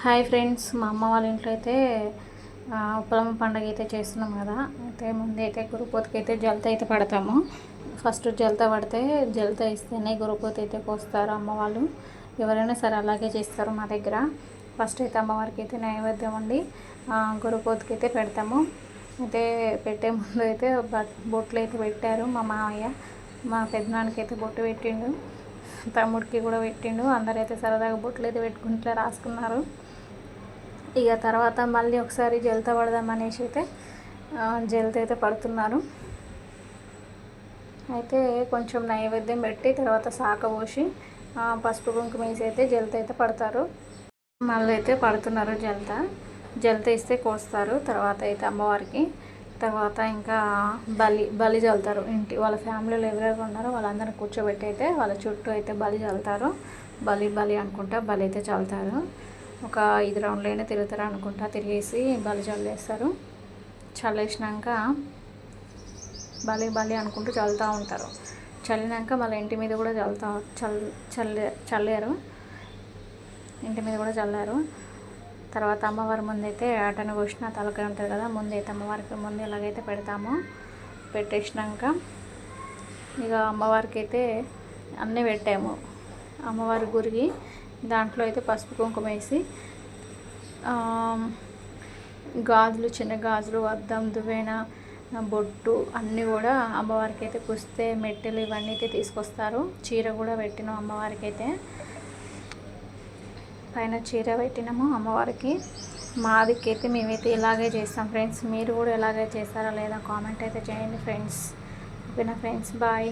Hi friends, మా అమ్మ వాళ్ళ ఇంట్లో అయితే పొలం పండుగ అయితే చేస్తున్నాం కదా. అయితే ముందైతే గురుపోతుకి అయితే జలత అయితే పడతాము. ఫస్ట్ జలత పడితే జలత ఇస్తేనే గురుపోతు అయితే పోస్తారు అమ్మ వాళ్ళు. ఎవరైనా సరే అలాగే చేస్తారు మా దగ్గర. ఫస్ట్ అయితే అమ్మవారికి అయితే నైవేద్యం వండి గురుపోతుకి అయితే పెడతాము. అయితే పెట్టే ముందు అయితే బొట్లు అయితే పెట్టారు మా మామయ్య. మా పెద్దనాన్నకి అయితే బొట్టు పెట్టిండు, తమ్ముడికి కూడా పెట్టిండు. అందరైతే సరదాగా బొట్లు అయితే పెట్టుకుంటే రాసుకున్నారు. ఇక తర్వాత మళ్ళీ ఒకసారి జలత పడదామనేసి అయితే జలత అయితే పడుతున్నారు. అయితే కొంచెం నైవేద్యం పెట్టి తర్వాత శాఖ పోసి పసుపు కుంకుమ వేసి అయితే జలత అయితే పడతారు. మళ్ళీ అయితే పడుతున్నారు జలత ఇస్తే కోస్తారు. తర్వాత అయితే అమ్మవారికి తర్వాత ఇంకా బలి చల్లుతారు. ఇంటి వాళ్ళ ఫ్యామిలీలో ఎవరెవరు ఉన్నారో వాళ్ళందరినీ కూర్చోబెట్టి అయితే వాళ్ళ చుట్టూ అయితే బలి చల్లుతారు. బలి అనుకుంటా బలి అయితే చల్లుతారు. ఒక 5 రౌండ్లు అయినా తిరుగుతారు అనుకుంటా. తిరిగేసి బలి చల్లేస్తారు. చల్లేసినాక బలి అనుకుంటూ చల్లుతూ ఉంటారు. చల్లినాక మళ్ళీ ఇంటి మీద కూడా చల్లారు. ఇంటి మీద కూడా చల్లారు. తర్వాత అమ్మవారి ముందైతే ఆటను కోసిన తలకాయ ఉంటుంది కదా, ముందైతే అమ్మవారికి ముందు ఎలాగైతే పెడతామో పెట్టేసినాక ఇక అమ్మవారికి అయితే అన్నీ పెట్టాము. అమ్మవారి గురికి దాంట్లో అయితే పసుపు కుంకుమ వేసి గాజులు, చిన్న గాజులు, అద్దం, దువ్వెన, బొట్టు అన్నీ కూడా అమ్మవారికి అయితే పుస్తే మెట్టెలు ఇవన్నీ అయితే తీసుకొస్తారు. చీర కూడా పెట్టినాం అమ్మవారికి అయితే. పైన చీర పెట్టినాము అమ్మవారికి. మాదికైతే మేమైతే ఇలాగే చేస్తాం ఫ్రెండ్స్. మీరు కూడా ఎలాగే చేస్తారా లేదా కామెంట్ అయితే చేయండి ఫ్రెండ్స్. ఓకేనా ఫ్రెండ్స్, బాయ్.